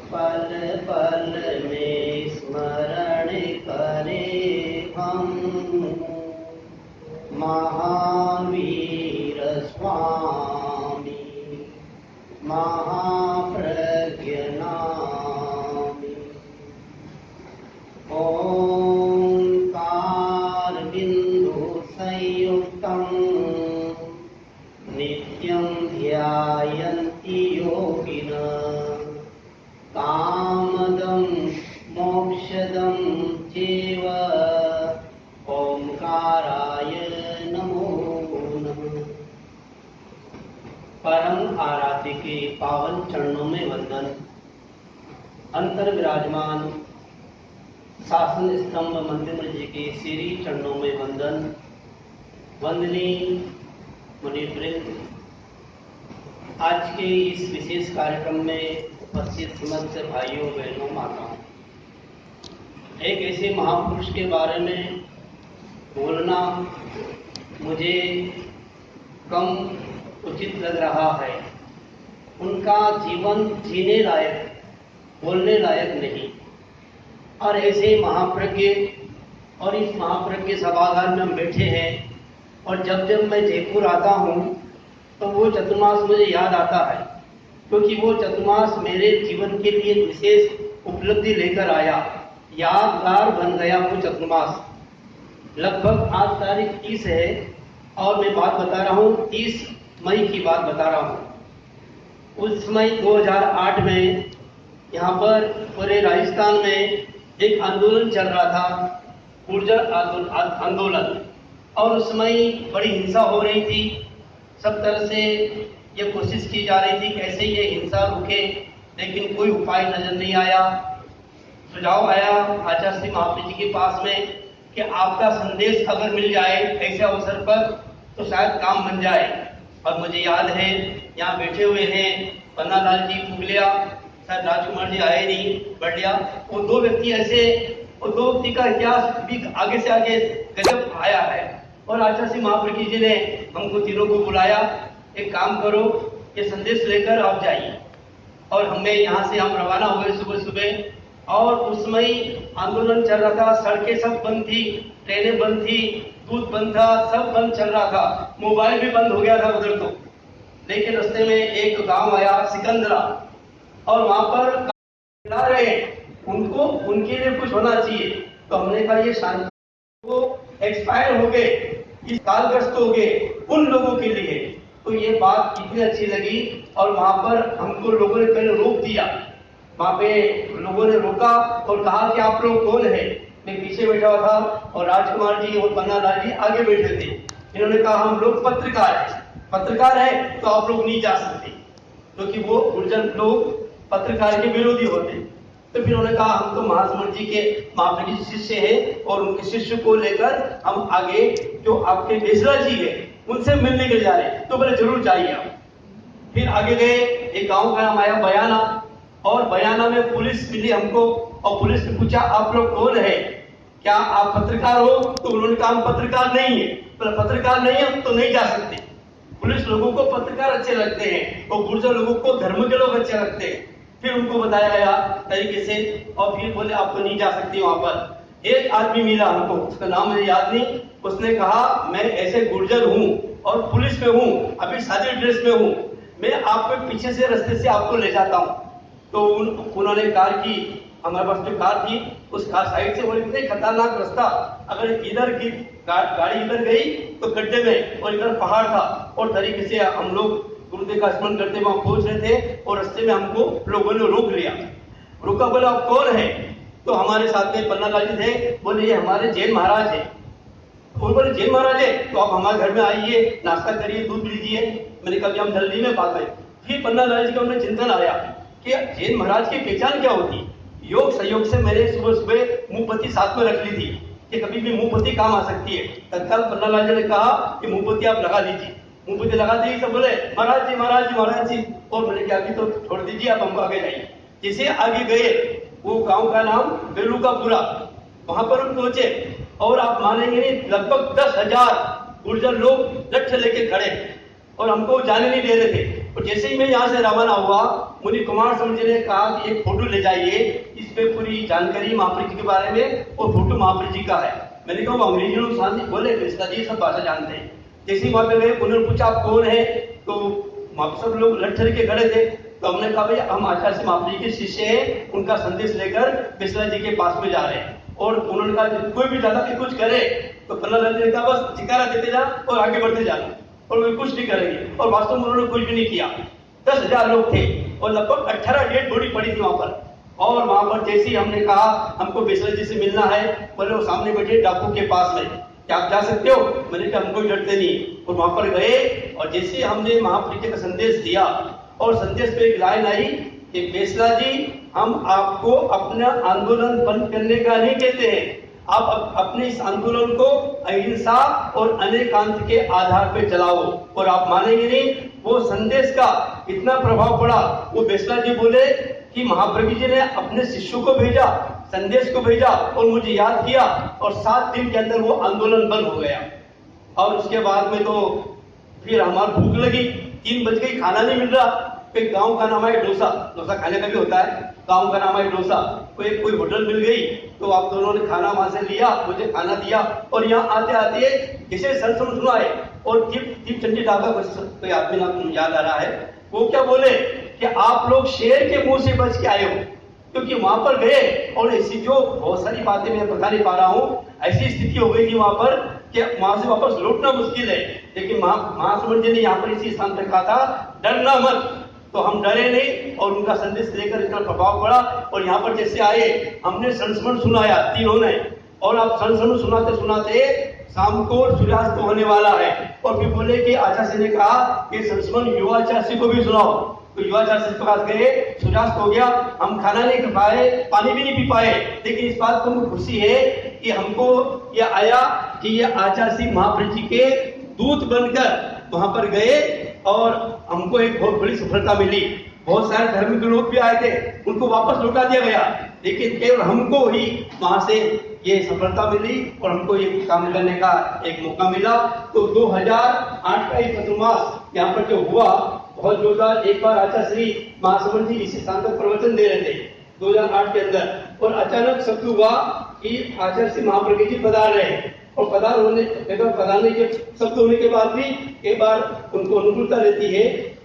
पल पल में स्मरण करे हम महावीर स्वामी महाप्रज्ञानी। ओंकार बिंदु संयुक्तं नित्यं ध्यायन्ति योगिनः कामदं मोक्षदं चैव ओंकाराय नमो नमः। परम आराध्य के पावन चरणों में वंदन। अंतर विराजमान शासन स्तंभ मंदिर जी के श्री चरणों में वंदन। वंदनीय मुनिवृंद, आज के इस विशेष कार्यक्रम में उपस्थित समस्त भाइयों बहनों माताओं, एक ऐसे महापुरुष के बारे में बोलना मुझे कम उचित लग रहा है। उनका जीवन जीने लायक, बोलने लायक नहीं। और ऐसे महाप्रज्ञ, और इस महाप्रज्ञ सभागार में हम बैठे हैं, और जब जब मैं जयपुर आता हूँ तो वो चतुर्मास मुझे याद आता है, क्योंकि वो चतुर्मास मेरे जीवन के लिए विशेष उपलब्धि लेकर आया। यादगार बन गया वो चतुर्मास। लगभग आज तारीख 30 है और मैं बात बता रहा हूँ 30 मई की बात बता रहा हूँ। उस समय 2008 में यहाँ पर पूरे राजस्थान में एक आंदोलन चल रहा था, गुर्जर आंदोलन, और उस समय बड़ी हिंसा हो रही थी। सब तरह से ये कोशिश की जा रही थी कैसे ये हिंसा रुके, लेकिन कोई उपाय नजर नहीं आया। सुझाव आया आचार्य श्री महावीर जी के पास में कि आपका संदेश अगर मिल जाए ऐसे अवसर पर तो शायद काम बन जाए। और मुझे याद है यहाँ बैठे हुए हैं पन्नालाल जी फुगलिया, शायद राजकुमार जी आए नहीं, बढ़िया, वो दो व्यक्ति ऐसे, वो दो व्यक्ति का इतिहास भी आगे से आगे गजब आया है। और आचार्य श्री महावीर जी ने हमको तीनों को बुलाया, एक काम करो, ये संदेश लेकर आप जाइए। और हमें यहाँ से हम रवाना हुए सुबह सुबह, और उस समय आंदोलन चल रहा था, सड़कें सब बंद थी, ट्रेनें बंद थी, दूध बंद था, सब बंद चल रहा था, मोबाइल भी बंद हो गया था उधर तो। लेकिन रास्ते में एक गांव आया सिकंदरा, और वहां पर ला रहे उनको, उनके लिए कुछ होना चाहिए। तो हमने कहा ये शांति वो एक्सपायर हो गए, इस कालग्रस्त हो गए, उन लोगों के लिए। तो ये बात कितनी अच्छी लगी, और वहां पर हमको लोगों ने पहले रोक दिया। वहां पे लोगों ने रोका और कहा कि आप लोग कौन है। मैं पीछे बैठा हुआ था और राजकुमार जी और पन्नालाल जी आगे बैठे थे। इन्होंने कहा हम लोग पत्रकार हैं, पत्रकार है तो आप लोग नहीं जा सकते, क्योंकि वो गुर्जर लोग पत्रकार के विरोधी होते। तो फिर उन्होंने कहा हम तो महासमर जी के महावीर जी शिष्य हैं, और उनके शिष्य को लेकर हम आगे जो आपके बेसरा जी है उनसे मिलने के जा रहे हैं, तो बोले जरूर जाइए आप। फिर आगे गए, एक गांव का नाम आया बयाना, और बयाना में पुलिस मिली हमको, और पुलिस ने पूछा आप लोग कौन है, क्या आप पत्रकार हो? तो उन्होंने कहा हम पत्रकार नहीं है। पत्रकार नहीं है तो नहीं जा सकते। पुलिस लोगों को पत्रकार अच्छे लगते हैं, और गुर्जर लोगों को धर्म के लोग अच्छे लगते हैं। फिर उनको बताया गया तरीके से, और फिर बोले आपको नहीं जा सकती। वहां पर एक आदमी मिला हमको, उसका नाम मुझे याद नहीं, उसने कहा मैं ऐसे गुर्जर हूँ और पुलिस में हूँ, अभी सादी ड्रेस में हूँ, मैं आपको पीछे से रास्ते से आपको ले जाता हूँ। तो उन्होंने कार की, हमारे पास जो कार थी उस कार साइड से, वो इतने खतरनाक रास्ता, अगर इधर की गाड़ी इधर गई तो गड्ढे में, और इधर पहाड़ था, और तरीके से हम लोग गुरुदेव का स्मरण करते वहां पहुंच रहे थे, और रास्ते में हमको लोगों ने रोक लिया। रुका, बोला आप कौन है? तो हमारे साथ में पन्नालाल जी थे, बोले ये हमारे जैन महाराज है। बोले जैन महाराज है तो आप हमारे घर में आइए, नाश्ता करिए, दूध लीजिए। मैंने कहा हम जल्दी में बात है। फिर पन्नालाल जी का उन्हें चिंतन आया कि जैन महाराज की पहचान क्या होती। योग सहयोग से मैंने सुबह सुबह मुंहपत्ती साथ में रख ली थी कि कभी भी मुंहपत्ती काम आ सकती है। तत्काल पन्नालाल जी ने कहा कि मुंहपत्ती आप लगा लीजिए। मुंहपत्ती लगा दी, सब बोले महाराज जी महाराज जी महाराज जी। और मैंने कहा अभी तो छोड़ दीजिए, आप हमको आगे जाइए। जैसे आगे गए, वो गांव का नाम बेलूकापुरा, वहां पर हम पहुंचे, और आप मानेंगे नहीं, लगभग 10,000 गुर्जर लोग लठ लेके खड़े, और हमको जाने नहीं दे रहे थे। और जैसे ही मैं यहाँ से रवाना हुआ, मुनि कुमार स्वामी जी ने कहा कि एक फोटो ले जाइए, इस पे पूरी जानकारी महाप्री जी के बारे में, और फोटो महाप्री जी का है। मैंने कहा वो अंग्रेजी लोग शांति बोले, कृष्णा जी सब भाषा जानते हैं। जैसे वहां पे गए, उन्होंने पूछा आप कौन है, तो वहां सब लोग लड़ के खड़े थे। तो हमने कहा भाई हम आचार्य महाप्री जी के शिष्य हैं, उनका संदेश लेकर बिस्ला जी के पास में जा रहे हैं। और उन्होंने कहा कोई भी दादा की कुछ करे तो प्रहलाद जी ने कहा बस चिकारा देते जा और आगे बढ़ते जाना, और वे कुछ नहीं करेंगे। और वास्तव में उन्होंने कुछ भी नहीं किया। 10,000 लोग थे और लगभग 18 डेड बॉडी पड़ी थी वहां पर। और वहां पर जैसे ही हमने कहा हमको बिस्ला जी से मिलना है, बोले वो सामने बैठे डाकू के पास में, क्या आप जा सकते हो? मैंने कहा हमको डरते नहीं। और वहां पर गए और जैसे हमने महाप्री जी का संदेश दिया, और संदेश में एक लाइन आई कि बेसला जी हम आपको अपना आंदोलन बंद करने का नहीं कहते हैं, आप अपने इस आंदोलन को अहिंसा और अनेकांत के आधार पे चलाओ। और आप मानेंगे नहीं, वो संदेश का इतना प्रभाव पड़ा। वो बेसला जी बोले कि महाप्रभु जी ने अपने शिष्यों को भेजा, संदेश को भेजा और मुझे याद किया, और 7 दिन के अंदर वो आंदोलन बंद हो गया। और उसके बाद में तो फिर हमारी भूख लगी, 3 बज गई, खाना नहीं मिल रहा। फिर गांव का नाम है डोसा, डोसा खाने का भी होता है, गांव का नाम है डोसा। कोई होटल मिल गई तो आप दोनों ने खाना वहां से लिया, मुझे खाना दिया। और यहाँ आते आते जिसे संस्मरण सुना है, और दीप चंडी ढाबा कोई आदमी नाम याद आ रहा है, वो क्या बोले कि आप लोग शेर के मुंह से बच के आए हो, क्योंकि वहां पर गए और ऐसी जो बहुत सारी बातें मैं बता नहीं पा रहा हूँ, ऐसी स्थिति हो गई थी वहां पर कि वहां से वापस लौटना मुश्किल है। लेकिन महासमण जी ने यहाँ पर इसी स्थान पर कहा था डरना मत, तो हम डरे नहीं और उनका संदेश लेकर इतना प्रभाव पड़ा। और यहाँ पर जैसे आए हमने संस्मरण सुनाया तीनों ने, और आप संस्मरण सुनाते सुनाते शाम को सूर्यास्त होने वाला है। और फिर बोले कि आचार्य ने कहा कि संस्मरण युवाचार्य को भी सुनाओ। तो युवाचार्य के पास गए, सूर्यास्त हो गया, हम खाना नहीं खा पाए, पानी भी नहीं पी पाए। लेकिन इस बात को खुशी है कि हमको ये आया कि ये आचार्य महाप्रभु जी के दूत बनकर वहां पर गए और हमको एक बहुत बड़ी सफलता मिली। बहुत सारे धर्म के लोग भी आए थे, उनको वापस लौटा दिया गया, लेकिन केवल हमको ही वहां से ये सफलता मिली और हमको ये काम करने का एक मौका मिला। तो 2008 का एक चतुर्मास यहाँ पर जो हुआ बहुत जोरदार। एक बार आचार्य श्री महासमण जी इसी स्थान पर प्रवचन दे रहे थे 2008 के अंदर, और अचानक शब्द हुआ कि आचार्य श्री महाप्रभु जी पधार रहे हैं। और पधारने के शब्द होने के बाद भी एक बार उनको अनुकूलता रहती है,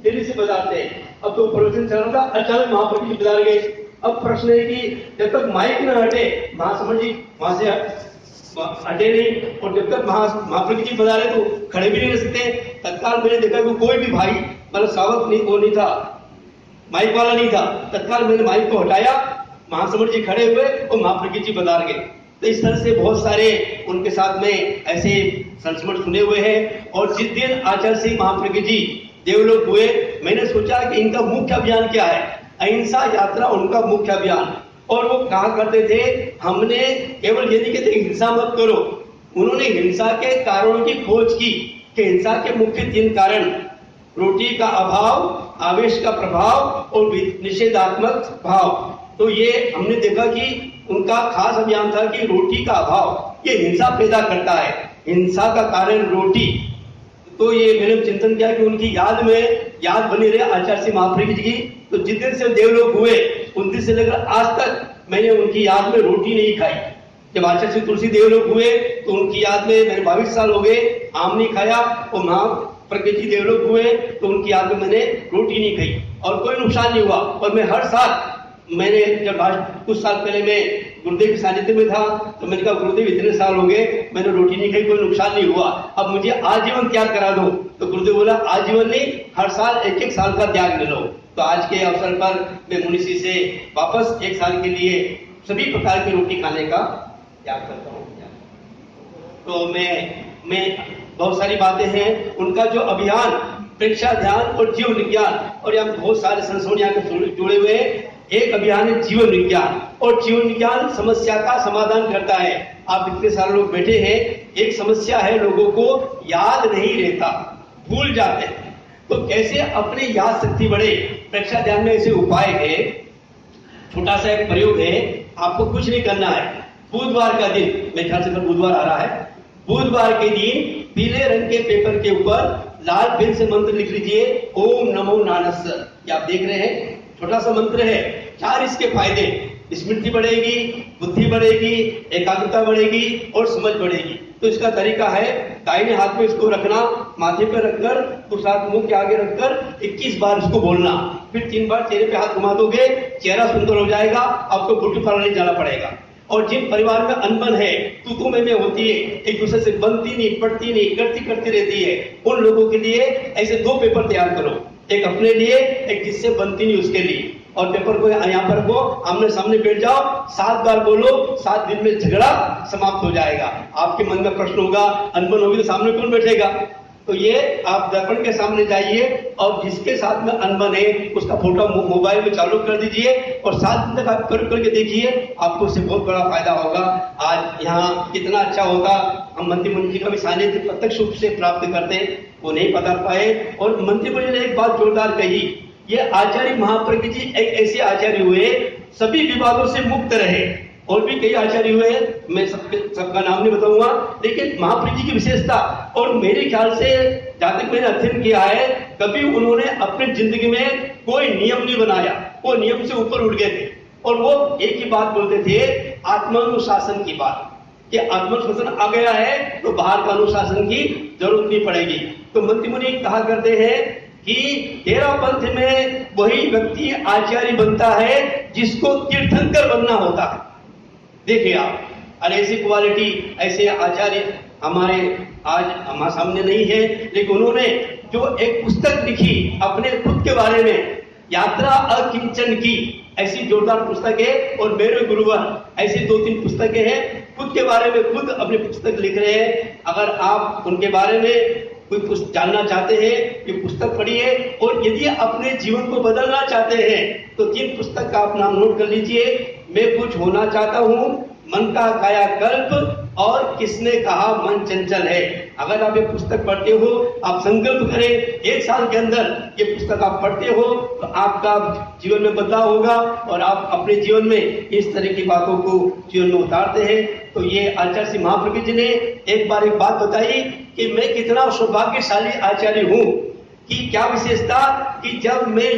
दिल्ली से पधारते हैं। अब तो प्रवचन चल रहा था, अचानक महाप्रभु जी पधार गए। अब प्रश्न है कि जब तक माइक न हटे महासमण जी वहां से हटे नहीं, और जब तक महाप्रभु जी पधारे तो खड़े भी नहीं रह सकते। तत्काल मैंने देखा कि कोई भी भाई मतलब सावक नहीं, वो नहीं था, माइक वाला नहीं था। तत्काल मैंने माइक को हटाया, महासमण जी खड़े हुए और महाप्रभु जी पधार गए। तो इस तरह से बहुत सारे उनके साथ में ऐसे संस्मरण सुने हुए हैं। और जिस दिन आचार्य श्री महाप्रभु जी देवलोक हुए, मैंने सोचा कि इनका मुख्य अभियान क्या है। अहिंसा यात्रा उनका मुख्य अभियान। और वो कहा करते थे हमने केवल ये नहीं कहते हिंसा मत करो, उन्होंने हिंसा के कारणों की खोज की कि हिंसा के मुख्य 3 कारण, रोटी का अभाव, आवेश का प्रभाव और निषेधात्मक भाव। तो ये हमने देखा कि उनका खास अभियान था कि रोटी का अभाव ये हिंसा पैदा करता है, हिंसा का कारण रोटी। तो ये मैंने चिंतन किया कि उनकी याद बनी रहे आचार्य श्री महाप्रभु जी की। तो जिस दिन से देवलोक हुए उस दिन से लेकर आज तक मैंने उनकी याद में रोटी नहीं खाई। जब आचार्य श्री तुलसी देवलोक हुए तो उनकी याद में मैंने 22 साल हो गए आम नहीं खाया, और महाप्रभु जी देवलोक हुए तो उनकी याद में मैंने रोटी नहीं खाई और कोई नुकसान नहीं हुआ। और मैं हर साल मैंने जब कुछ साल पहले मैं गुरुदेव के सानिध्य में था तो मैंने कहा गुरुदेव इतने साल हो गए मैंने रोटी नहीं खाई, कोई नुकसान नहीं हुआ, अब मुझे आजीवन त्याग करा दो। तो गुरुदेव बोला आजीवन नहीं, हर साल 1-1 साल का त्याग ले लो। तो आज के अवसर पर मैं मुनिषी से वापस 1 साल के लिए सभी प्रकार की रोटी खाने का त्याग करता हूँ। तो मैं बहुत सारी बातें हैं उनका जो अभियान प्रेक्षा ध्यान और जीवन विज्ञान, और यहाँ बहुत सारे संस्थान यहाँ के जुड़े हुए हैं। एक अभियान है जीवन विज्ञान, और जीवन विज्ञान समस्या का समाधान करता है। आप इतने सारे लोग बैठे हैं, एक समस्या है लोगों को याद नहीं रहता, भूल जाते हैं। तो कैसे अपनी याद शक्ति बढ़े, प्रेक्षा ध्यान में ऐसे उपाय है, छोटा सा एक प्रयोग है। आपको कुछ नहीं करना है, बुधवार का दिन, मेरे ख्याल से बुधवार आ रहा है, बुधवार के दिन पीले रंग के पेपर के ऊपर लाल पेन से मंत्र लिख लीजिए ओम नमो नारायण। ये आप देख रहे हैं छोटा सा मंत्र है। 4 इसके फायदे, स्मृति बढ़ेगी, बुद्धि बढ़ेगी, एकाग्रता बढ़ेगी और समझ बढ़ेगी। तो इसका तरीका है, दाहिने हाथ में इसको रखना, माथे पे रखकर दूसरा हाथ मुंह के आगे रखकर 21 बार इसको बोलना, फिर 3 बार चेहरे पे हाथ घुमा दोगे, चेहरा सुंदर हो जाएगा, आपको ब्यूटी पार्लर नहीं जाना पड़ेगा। और जिन परिवार में अनबन है, तू में होती है, एक दूसरे से बनती नहीं, पढ़ती नहीं, करती रहती है, उन लोगों के लिए ऐसे 2 पेपर तैयार करो, एक अपने लिए, एक जिससे बनती नहीं उसके लिए। और पेपर को यहाँ पर रखो, आमने सामने बैठ जाओ, 7 बार बोलो, 7 दिन में झगड़ा समाप्त हो जाएगा। आपके मन में प्रश्न होगा, अनबन होगी तो सामने कौन बैठेगा? तो ये आप दर्पण के सामने जाइए और जिसके साथ में अनबन है उसका फोटो मोबाइल में चालू कर दीजिए और 7 दिन तक आप करके देखिए, आपको उससे बहुत बड़ा फायदा होगा। आज यहाँ कितना अच्छा होगा, हम मंत्री जी का भी सानिध्य प्रत्यक्ष रूप से प्राप्त करते, वो नहीं पता पाए। और मंत्री जी ने एक बात जोरदार कही, ये आचार्य महाप्रज्ञ जी एक ऐसे आचार्य हुए सभी विवादों से मुक्त रहे। और भी कई आचार्य हुए हैं, मैं सबका नाम नहीं बताऊंगा, लेकिन महाप्रज्ञ जी की विशेषता, और मेरे ख्याल से जहां तक मैंने अध्ययन किया है, कभी उन्होंने अपनी जिंदगी में कोई नियम नहीं बनाया, वो नियम से ऊपर उठ गए थे। और वो एक ही बात बोलते थे, आत्मानुशासन की बात, कि आत्मानुशासन आ गया है तो बाहर का अनुशासन की जरूरत नहीं पड़ेगी। तो मंत्री मुनि कहा करते हैं कि तेरा पंथ में वही व्यक्ति आचार्य बनता है जिसको तीर्थंकर बनना होता है। देखिए आप, और ऐसी क्वालिटी, ऐसे आचार्य हमारे आज हमारे सामने नहीं है, लेकिन उन्होंने जो एक पुस्तक लिखी अपने खुद के बारे में, यात्रा अकिंचन की, ऐसी जोरदार पुस्तक है। और मेरे गुरुवर ऐसी 2-3 पुस्तकें हैं, खुद के बारे में खुद अपनी पुस्तक लिख रहे हैं। अगर आप उनके बारे में कोई पुस्तक जानना चाहते हैं, ये पुस्तक पढ़िए। और यदि अपने जीवन को बदलना चाहते हैं तो 3 पुस्तक का आप नाम नोट कर लीजिए। मैं कुछ होना चाहता हूँ, मन का कायाकल्प, और किसने कहा मन चंचल है। अगर आप ये पुस्तक पढ़ते हो, आप संकल्प करें 1 साल के अंदर ये पुस्तक आप पढ़ते हो तो आपका जीवन में बदलाव होगा और आप अपने जीवन में इस तरह की बातों को जीवन में उतारते हैं। तो ये आचार्य श्री महाप्रज्ञ जी ने एक बार एक बात बताई कि मैं कितना सौभाग्यशाली आचार्य हूँ, कि क्या विशेषता, कि जब मैं